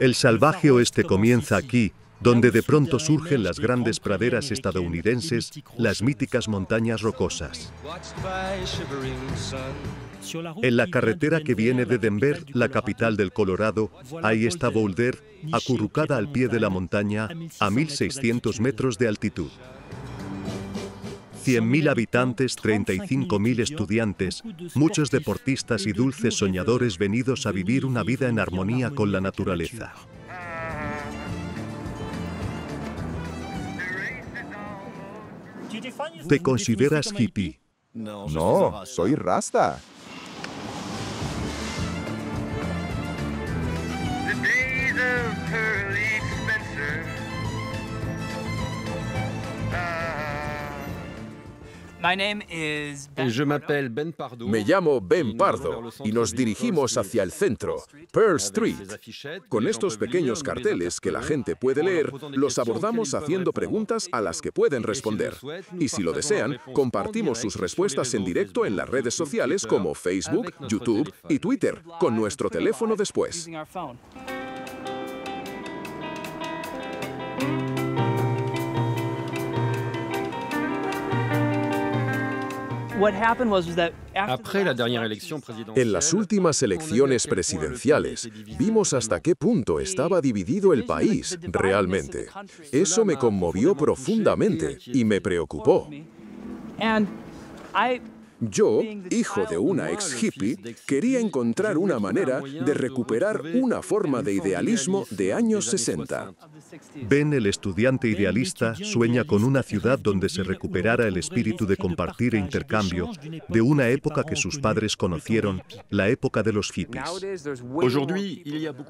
El salvaje oeste comienza aquí, donde de pronto surgen las grandes praderas estadounidenses, las míticas montañas rocosas. En la carretera que viene de Denver, la capital del Colorado, ahí está Boulder, acurrucada al pie de la montaña, a 1.600 metros de altitud. 100.000 habitantes, 35.000 estudiantes, muchos deportistas y dulces soñadores venidos a vivir una vida en armonía con la naturaleza. ¿Te consideras hippie? No, soy rasta. Me llamo Ben Pardo y nos dirigimos hacia el centro, Pearl Street. Con estos pequeños carteles que la gente puede leer, los abordamos haciendo preguntas a las que pueden responder. Y si lo desean, compartimos sus respuestas en directo en las redes sociales como Facebook, YouTube y Twitter, con nuestro teléfono después. En las últimas elecciones presidenciales, vimos hasta qué punto estaba dividido el país, realmente. Eso me conmovió profundamente y me preocupó. Yo, hijo de una ex hippie, quería encontrar una manera de recuperar una forma de idealismo de años 60. Ben, el estudiante idealista, sueña con una ciudad donde se recuperara el espíritu de compartir e intercambio de una época que sus padres conocieron, la época de los hippies.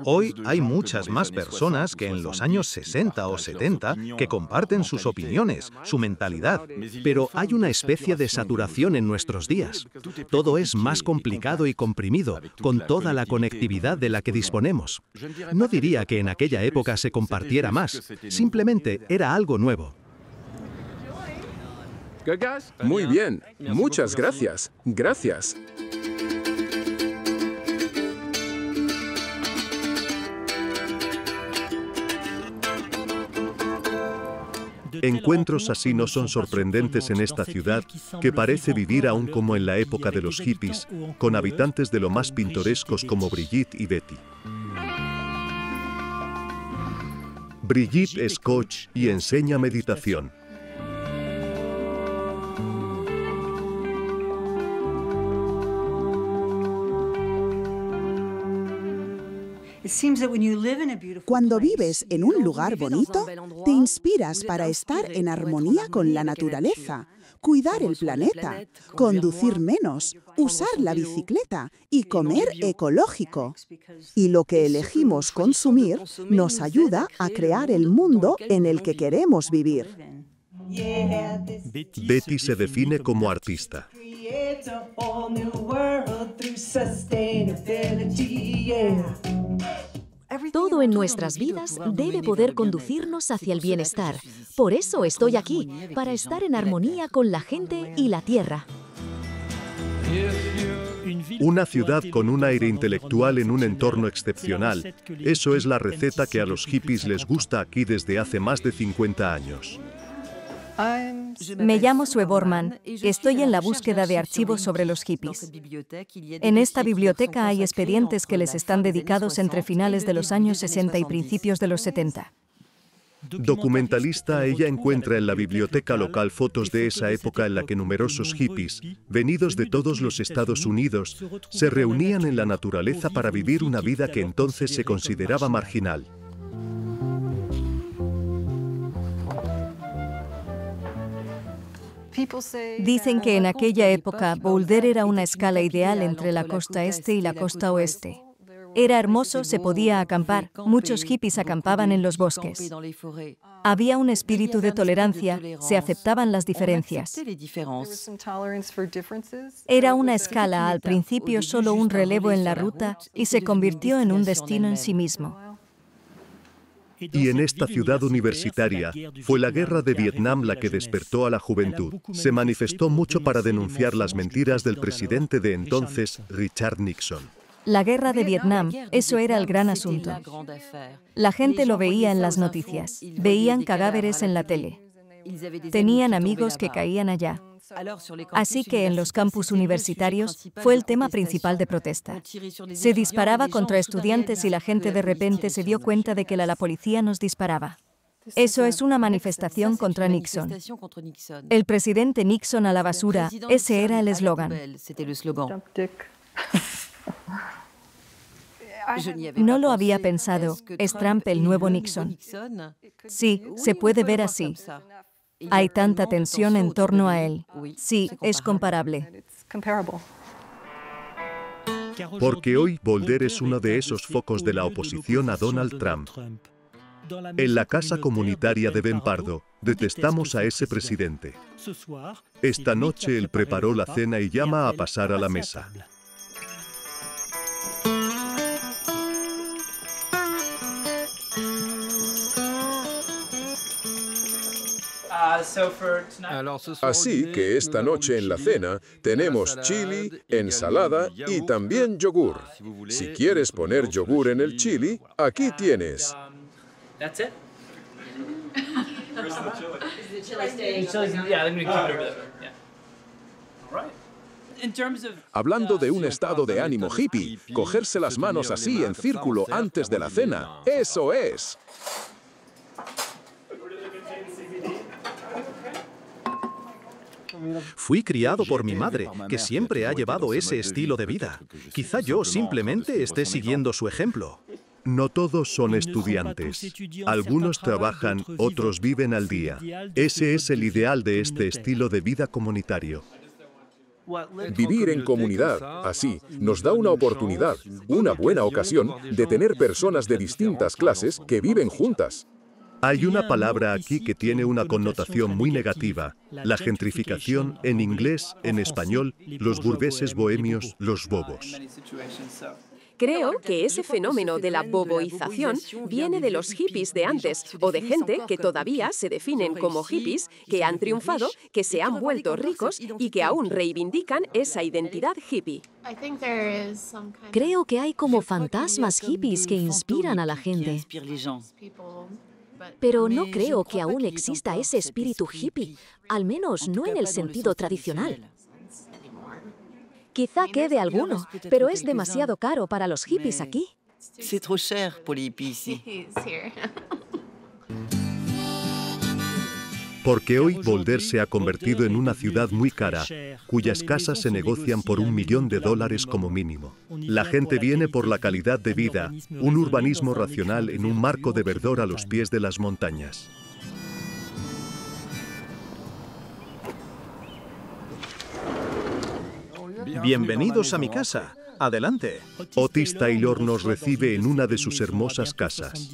Hoy hay muchas más personas que en los años 60 o 70 que comparten sus opiniones, su mentalidad, pero hay una especie de saturación en nuestros días. Todo es más complicado y comprimido, con toda la conectividad de la que disponemos. No diría que en aquella época se compartiera más, simplemente era algo nuevo. Muy bien, muchas gracias. Gracias. Encuentros así no son sorprendentes en esta ciudad, que parece vivir aún como en la época de los hippies, con habitantes de lo más pintorescos como Brigitte y Betty. Brigitte es coach y enseña meditación. Cuando vives en un lugar bonito, te inspiras para estar en armonía con la naturaleza, cuidar el planeta, conducir menos, usar la bicicleta y comer ecológico. Y lo que elegimos consumir nos ayuda a crear el mundo en el que queremos vivir. Betty se define como artista. Todo en nuestras vidas debe poder conducirnos hacia el bienestar. Por eso estoy aquí, para estar en armonía con la gente y la tierra. Una ciudad con un aire intelectual en un entorno excepcional. Eso es la receta que a los hippies les gusta aquí desde hace más de 50 años. Me llamo Sue Borman y estoy en la búsqueda de archivos sobre los hippies. En esta biblioteca hay expedientes que les están dedicados entre finales de los años 60 y principios de los 70. Documentalista, ella encuentra en la biblioteca local fotos de esa época en la que numerosos hippies, venidos de todos los Estados Unidos, se reunían en la naturaleza para vivir una vida que entonces se consideraba marginal. Dicen que en aquella época Boulder era una escala ideal entre la costa este y la costa oeste. Era hermoso, se podía acampar. Muchos hippies acampaban en los bosques. Había un espíritu de tolerancia, se aceptaban las diferencias. Era una escala, al principio solo un relevo en la ruta, y se convirtió en un destino en sí mismo. Y en esta ciudad universitaria, fue la guerra de Vietnam la que despertó a la juventud. Se manifestó mucho para denunciar las mentiras del presidente de entonces, Richard Nixon. La guerra de Vietnam, eso era el gran asunto. La gente lo veía en las noticias, veían cadáveres en la tele. Tenían amigos que caían allá. Así que en los campus universitarios fue el tema principal de protesta. Se disparaba contra estudiantes y la gente de repente se dio cuenta de que la policía nos disparaba. Eso es una manifestación contra Nixon. El presidente Nixon a la basura, ese era el eslogan. No lo había pensado, ¿es Trump el nuevo Nixon? Sí, se puede ver así. Hay tanta tensión en torno a él. Sí, es comparable. Porque hoy Boulder es uno de esos focos de la oposición a Donald Trump. En la casa comunitaria de Ben Pardo, detestamos a ese presidente. Esta noche él preparó la cena y llama a pasar a la mesa. Así que esta noche en la cena tenemos chili, ensalada y también yogur. Si quieres poner yogur en el chili, aquí tienes. Hablando de un estado de ánimo hippie, cogerse las manos así en círculo antes de la cena, ¡eso es! Fui criado por mi madre, que siempre ha llevado ese estilo de vida. Quizá yo simplemente esté siguiendo su ejemplo. No todos son estudiantes. Algunos trabajan, otros viven al día. Ese es el ideal de este estilo de vida comunitario. Vivir en comunidad, así, nos da una oportunidad, una buena ocasión de tener personas de distintas clases que viven juntas. Hay una palabra aquí que tiene una connotación muy negativa, la gentrificación, en inglés, en español, los burgueses bohemios, los bobos. Creo que ese fenómeno de la boboización viene de los hippies de antes o de gente que todavía se definen como hippies, que han triunfado, que se han vuelto ricos y que aún reivindican esa identidad hippie. Creo que hay como fantasmas hippies que inspiran a la gente. Pero no creo que aún exista ese espíritu hippie, al menos no en el sentido tradicional. Quizá quede alguno, pero es demasiado caro para los hippies aquí. Porque hoy Boulder se ha convertido en una ciudad muy cara, cuyas casas se negocian por $1 millón como mínimo. La gente viene por la calidad de vida, un urbanismo racional en un marco de verdor a los pies de las montañas. Bienvenidos a mi casa. Adelante. Otis Taylor nos recibe en una de sus hermosas casas.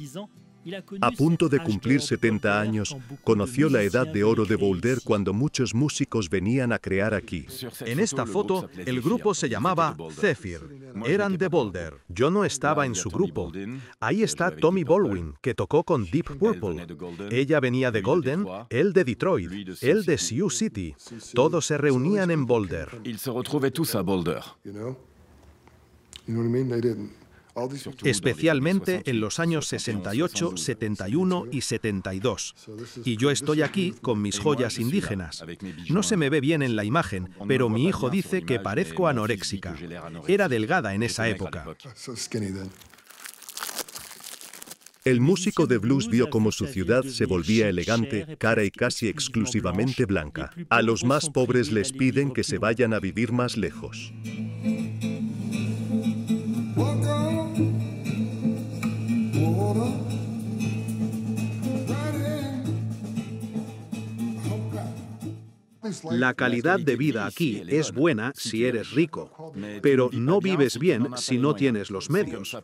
A punto de cumplir 70 años, conoció la edad de oro de Boulder cuando muchos músicos venían a crear aquí. En esta foto, el grupo se llamaba Zephyr. Eran de Boulder. Yo no estaba en su grupo. Ahí está Tommy Baldwin, que tocó con Deep Purple. Ella venía de Golden, él de Detroit, él de Sioux City. Todos se reunían en Boulder. Especialmente en los años 68, 71 y 72. Y yo estoy aquí con mis joyas indígenas. No se me ve bien en la imagen, pero mi hijo dice que parezco anoréxica. Era delgada en esa época. El músico de blues vio cómo su ciudad se volvía elegante, cara y casi exclusivamente blanca. A los más pobres les piden que se vayan a vivir más lejos. La calidad de vida aquí es buena si eres rico, pero no vives bien si no tienes los medios.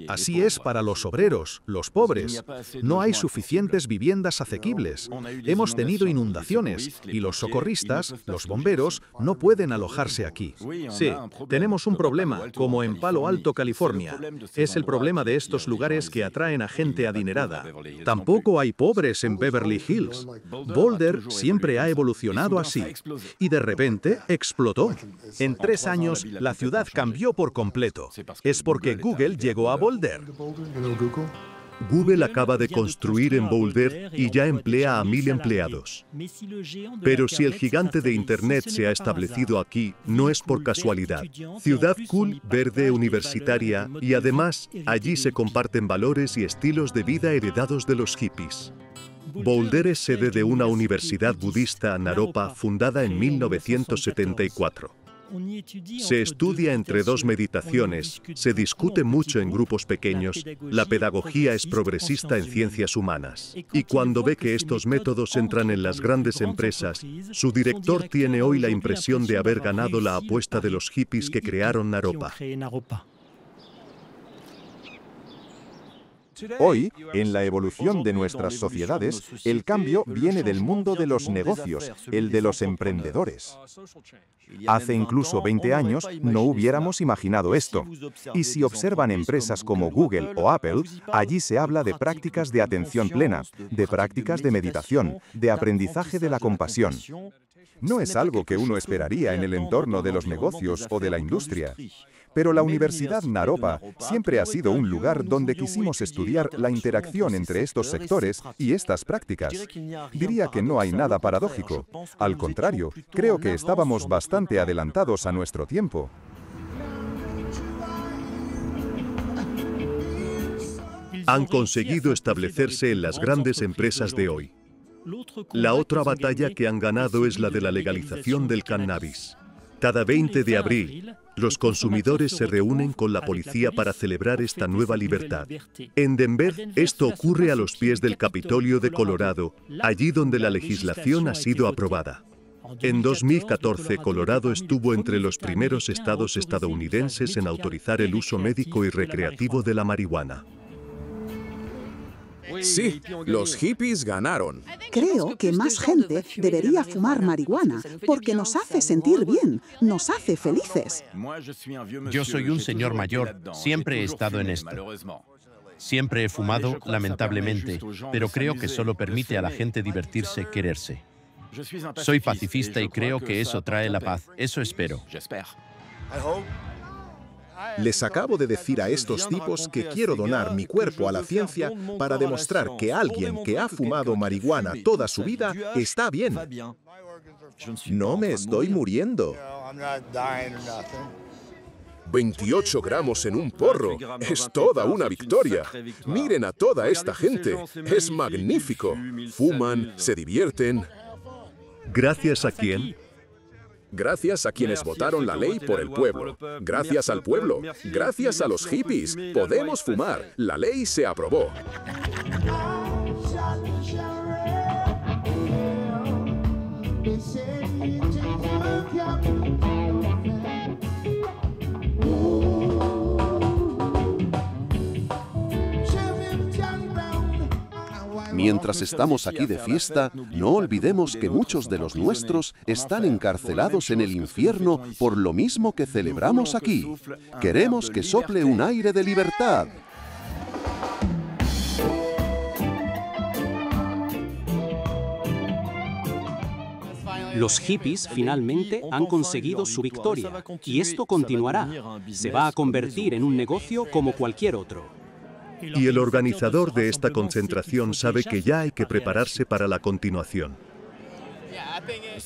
Así es para los obreros, los pobres. No hay suficientes viviendas asequibles. Hemos tenido inundaciones y los socorristas, los bomberos, no pueden alojarse aquí. Sí, tenemos un problema, como en Palo Alto, California. Es el problema de estos lugares que atraen a gente adinerada. Tampoco hay pobres en Beverly Hills. Boulder siempre ha evolucionado algo así. Y de repente explotó. En 3 años, la ciudad cambió por completo. Es porque Google llegó a Boulder. Google acaba de construir en Boulder y ya emplea a 1000 empleados. Pero si el gigante de Internet se ha establecido aquí, no es por casualidad. Ciudad cool, verde, universitaria, y además, allí se comparten valores y estilos de vida heredados de los hippies. Boulder es sede de una universidad budista Naropa fundada en 1974. Se estudia entre 2 meditaciones, se discute mucho en grupos pequeños, la pedagogía es progresista en ciencias humanas. Y cuando ve que estos métodos entran en las grandes empresas, su director tiene hoy la impresión de haber ganado la apuesta de los hippies que crearon Naropa. Hoy, en la evolución de nuestras sociedades, el cambio viene del mundo de los negocios, el de los emprendedores. Hace incluso 20 años no hubiéramos imaginado esto. Y si observan empresas como Google o Apple, allí se habla de prácticas de atención plena, de prácticas de meditación, de aprendizaje de la compasión. No es algo que uno esperaría en el entorno de los negocios o de la industria. Pero la Universidad Naropa siempre ha sido un lugar donde quisimos estudiar la interacción entre estos sectores y estas prácticas. Diría que no hay nada paradójico. Al contrario, creo que estábamos bastante adelantados a nuestro tiempo. Han conseguido establecerse en las grandes empresas de hoy. La otra batalla que han ganado es la de la legalización del cannabis. Cada 20 de abril, los consumidores se reúnen con la policía para celebrar esta nueva libertad. En Denver, esto ocurre a los pies del Capitolio de Colorado, allí donde la legislación ha sido aprobada. En 2014, Colorado estuvo entre los primeros estados estadounidenses en autorizar el uso médico y recreativo de la marihuana. Sí, los hippies ganaron. Creo que más gente debería fumar marihuana porque nos hace sentir bien, nos hace felices. Yo soy un señor mayor, siempre he estado en esto. Siempre he fumado, lamentablemente, pero creo que solo permite a la gente divertirse, quererse. Soy pacifista y creo que eso trae la paz, eso espero. Les acabo de decir a estos tipos que quiero donar mi cuerpo a la ciencia para demostrar que alguien que ha fumado marihuana toda su vida está bien. No me estoy muriendo. 28 gramos en un porro. Es toda una victoria. Miren a toda esta gente. Es magnífico. Fuman, se divierten. ¿Gracias a quién? Gracias a quienes votaron la ley por el pueblo. Gracias al pueblo. Gracias a los hippies. Podemos fumar. La ley se aprobó. Mientras estamos aquí de fiesta, no olvidemos que muchos de los nuestros están encarcelados en el infierno por lo mismo que celebramos aquí. Queremos que sople un aire de libertad. Los hippies finalmente han conseguido su victoria y esto continuará. Se va a convertir en un negocio como cualquier otro. Y el organizador de esta concentración sabe que ya hay que prepararse para la continuación.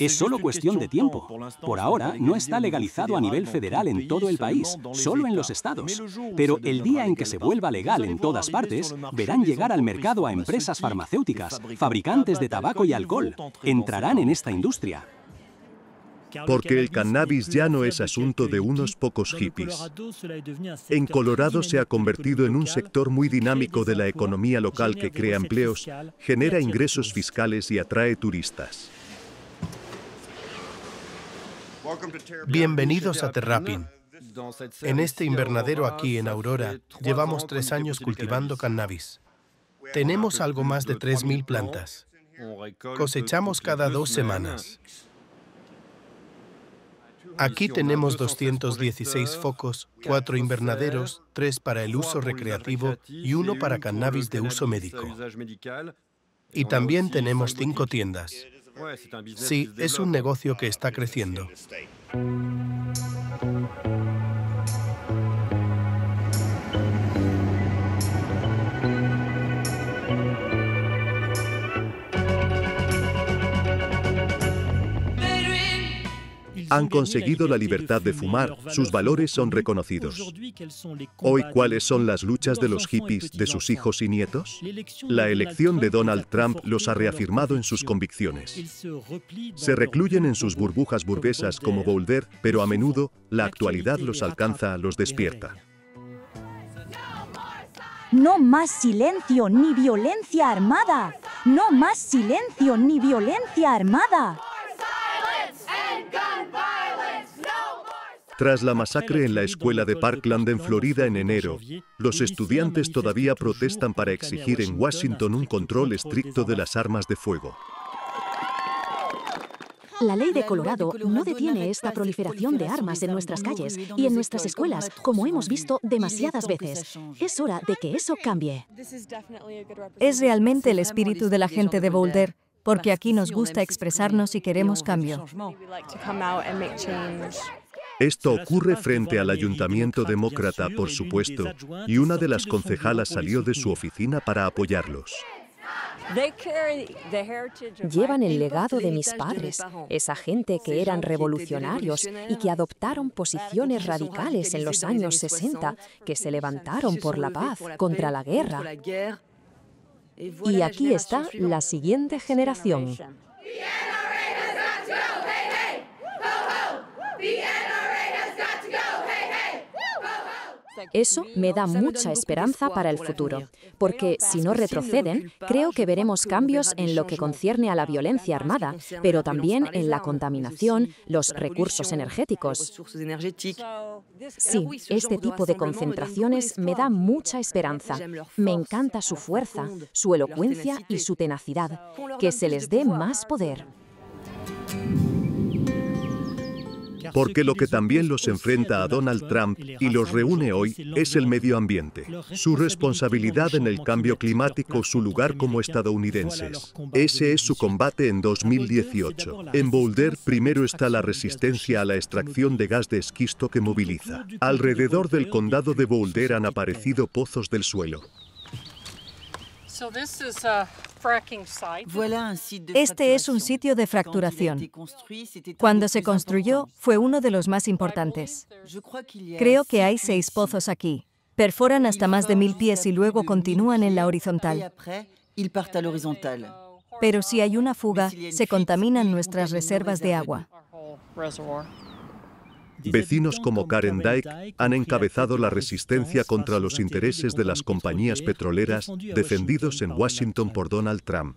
Es solo cuestión de tiempo. Por ahora no está legalizado a nivel federal en todo el país, solo en los estados. Pero el día en que se vuelva legal en todas partes, verán llegar al mercado a empresas farmacéuticas, fabricantes de tabaco y alcohol. Entrarán en esta industria. Porque el cannabis ya no es asunto de unos pocos hippies. En Colorado se ha convertido en un sector muy dinámico de la economía local que crea empleos, genera ingresos fiscales y atrae turistas. Bienvenidos a Terrapin. En este invernadero aquí en Aurora, llevamos 3 años cultivando cannabis. Tenemos algo más de 3000 plantas. Cosechamos cada 2 semanas. Aquí tenemos 216 focos, 4 invernaderos, 3 para el uso recreativo y 1 para cannabis de uso médico. Y también tenemos 5 tiendas. Sí, es un negocio que está creciendo. Han conseguido la libertad de fumar, sus valores son reconocidos. Hoy, ¿cuáles son las luchas de los hippies, de sus hijos y nietos? La elección de Donald Trump los ha reafirmado en sus convicciones. Se recluyen en sus burbujas burguesas como Boulder, pero a menudo la actualidad los alcanza, los despierta. No más silencio ni violencia armada. No más silencio ni violencia armada. Tras la masacre en la escuela de Parkland en Florida en enero, los estudiantes todavía protestan para exigir en Washington un control estricto de las armas de fuego. La ley de Colorado no detiene esta proliferación de armas en nuestras calles y en nuestras escuelas, como hemos visto demasiadas veces. Es hora de que eso cambie. Es realmente el espíritu de la gente de Boulder, porque aquí nos gusta expresarnos y queremos cambio. Esto ocurre frente al ayuntamiento demócrata, por supuesto, y una de las concejalas salió de su oficina para apoyarlos. Llevan el legado de mis padres, esa gente que eran revolucionarios y que adoptaron posiciones radicales en los años 60, que se levantaron por la paz, contra la guerra. Y aquí está la siguiente generación. Eso me da mucha esperanza para el futuro, porque si no retroceden, creo que veremos cambios en lo que concierne a la violencia armada, pero también en la contaminación, los recursos energéticos. Sí, este tipo de concentraciones me da mucha esperanza. Me encanta su fuerza, su elocuencia y su tenacidad. Que se les dé más poder. Porque lo que también los enfrenta a Donald Trump y los reúne hoy es el medio ambiente, su responsabilidad en el cambio climático, su lugar como estadounidenses. Ese es su combate en 2018. En Boulder primero está la resistencia a la extracción de gas de esquisto que moviliza. Alrededor del condado de Boulder han aparecido pozos del suelo. Este es un sitio de fracturación. Cuando se construyó, fue uno de los más importantes. Creo que hay 6 pozos aquí. Perforan hasta más de 1000 pies y luego continúan en la horizontal. Pero si hay una fuga, se contaminan nuestras reservas de agua. Vecinos como Karen Dyke han encabezado la resistencia contra los intereses de las compañías petroleras defendidos en Washington por Donald Trump.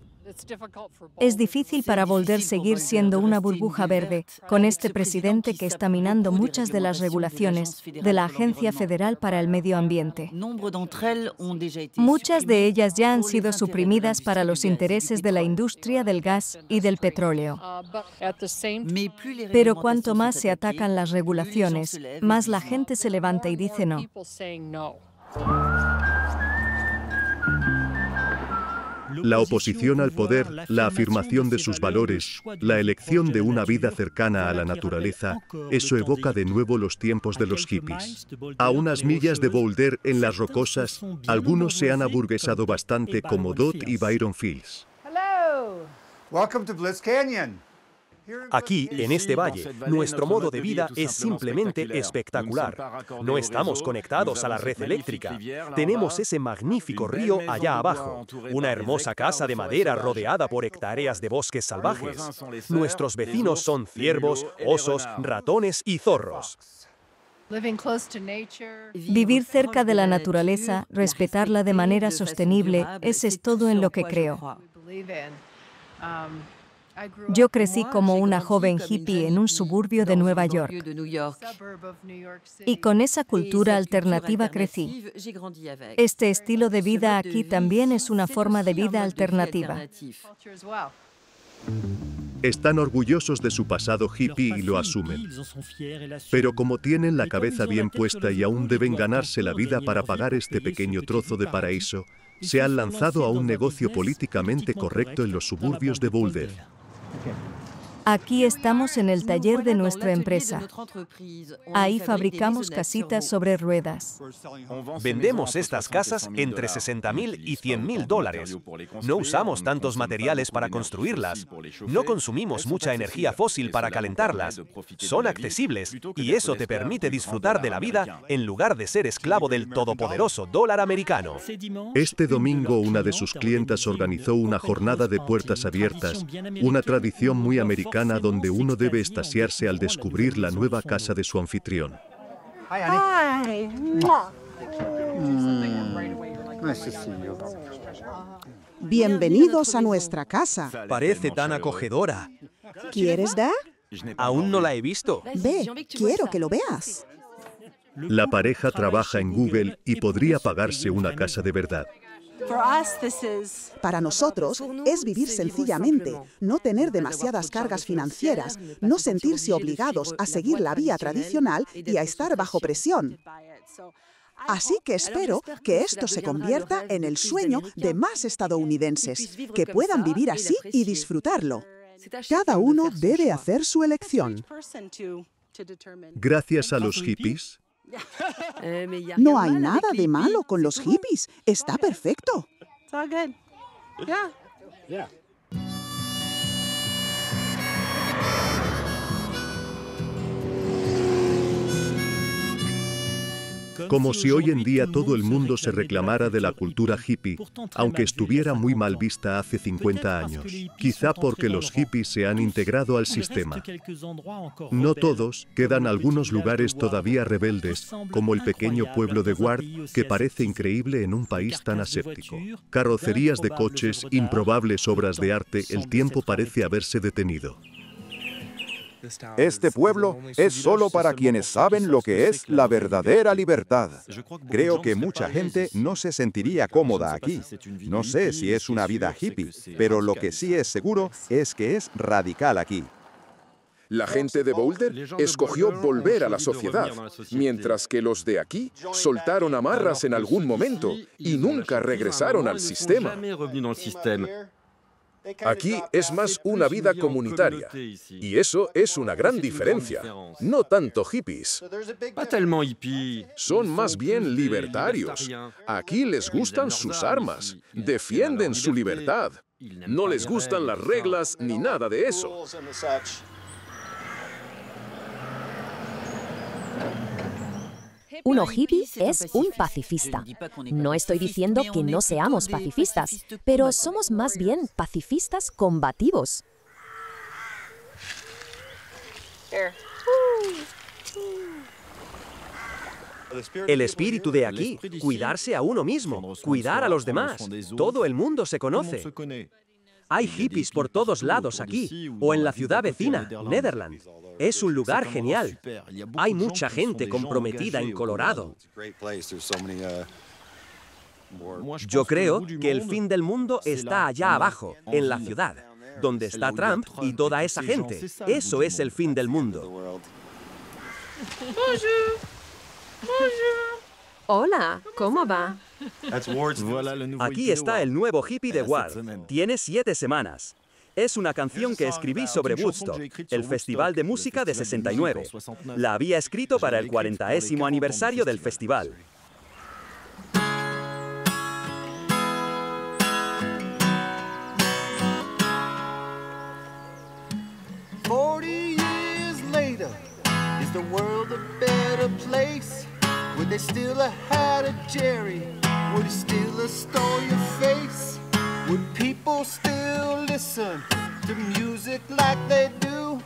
Es difícil para Boulder seguir siendo una burbuja verde, con este presidente que está minando muchas de las regulaciones de la Agencia Federal para el Medio Ambiente. Muchas de ellas ya han sido suprimidas para los intereses de la industria del gas y del petróleo. Pero cuanto más se atacan las regulaciones, más la gente se levanta y dice no. La oposición al poder, la afirmación de sus valores, la elección de una vida cercana a la naturaleza, eso evoca de nuevo los tiempos de los hippies. A unas millas de Boulder, en las Rocosas, algunos se han aburguesado bastante como Dot y Byron Fields. Welcome to Bliss Canyon. Aquí, en este valle, nuestro modo de vida es simplemente espectacular. No estamos conectados a la red eléctrica. Tenemos ese magnífico río allá abajo, una hermosa casa de madera rodeada por hectáreas de bosques salvajes. Nuestros vecinos son ciervos, osos, ratones y zorros. Vivir cerca de la naturaleza, respetarla de manera sostenible, ese es todo en lo que creo. Yo crecí como una joven hippie en un suburbio de Nueva York. Y con esa cultura alternativa crecí. Este estilo de vida aquí también es una forma de vida alternativa. Están orgullosos de su pasado hippie y lo asumen. Pero como tienen la cabeza bien puesta y aún deben ganarse la vida para pagar este pequeño trozo de paraíso, se han lanzado a un negocio políticamente correcto en los suburbios de Boulder. Aquí estamos en el taller de nuestra empresa. Ahí fabricamos casitas sobre ruedas. Vendemos estas casas entre $60.000 y $100.000. No usamos tantos materiales para construirlas. No consumimos mucha energía fósil para calentarlas. Son accesibles y eso te permite disfrutar de la vida en lugar de ser esclavo del todopoderoso dólar americano. Este domingo una de sus clientas organizó una jornada de puertas abiertas, una tradición muy americana donde uno debe extasiarse al descubrir la nueva casa de su anfitrión. Bienvenidos a nuestra casa. Parece tan acogedora. ¿Quieres dar? Aún no la he visto. Ve, quiero que lo veas. La pareja trabaja en Google y podría pagarse una casa de verdad. Para nosotros es vivir sencillamente, no tener demasiadas cargas financieras, no sentirse obligados a seguir la vía tradicional y a estar bajo presión. Así que espero que esto se convierta en el sueño de más estadounidenses, que puedan vivir así y disfrutarlo. Cada uno debe hacer su elección. Gracias a los hippies, No hay nada de malo con los hippies. Está perfecto. como si hoy en día todo el mundo se reclamara de la cultura hippie, aunque estuviera muy mal vista hace 50 años. Quizá porque los hippies se han integrado al sistema. No todos, quedan algunos lugares todavía rebeldes, como el pequeño pueblo de Ward, que parece increíble en un país tan aséptico. Carrocerías de coches, improbables obras de arte, el tiempo parece haberse detenido. Este pueblo es solo para quienes saben lo que es la verdadera libertad. Creo que mucha gente no se sentiría cómoda aquí. No sé si es una vida hippie, pero lo que sí es seguro es que es radical aquí. La gente de Boulder escogió volver a la sociedad, mientras que los de aquí soltaron amarras en algún momento y nunca regresaron al sistema. Aquí es más una vida comunitaria, y eso es una gran diferencia. No tanto hippies. Son más bien libertarios. Aquí les gustan sus armas, defienden su libertad. No les gustan las reglas ni nada de eso. Uno hippie es un pacifista. No estoy diciendo que no seamos pacifistas, pero somos más bien pacifistas combativos. El espíritu de aquí, cuidarse a uno mismo, cuidar a los demás. Todo el mundo se conoce. Hay hippies por todos lados aquí, o en la ciudad vecina, Nederland. Es un lugar genial. Hay mucha gente comprometida en Colorado. Yo creo que el fin del mundo está allá abajo, en la ciudad, donde está Trump y toda esa gente. Eso es el fin del mundo. Hola, ¿cómo va? Aquí está el nuevo hippie de Ward. Tiene 7 semanas. Es una canción que escribí sobre Woodstock, el festival de música de 69. La había escrito para el 40º aniversario del festival. Would they steal a hat of Jerry? Would he steal a stole your face? Would people still listen to music like they do?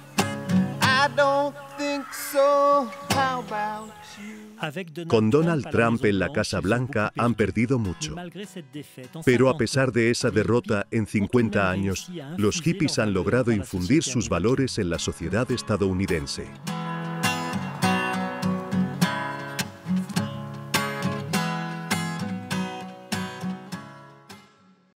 I don't think so. How about you? Con Donald Trump en la Casa Blanca han perdido mucho. Pero a pesar de esa derrota en 50 años, los hippies han logrado infundir sus valores en la sociedad estadounidense.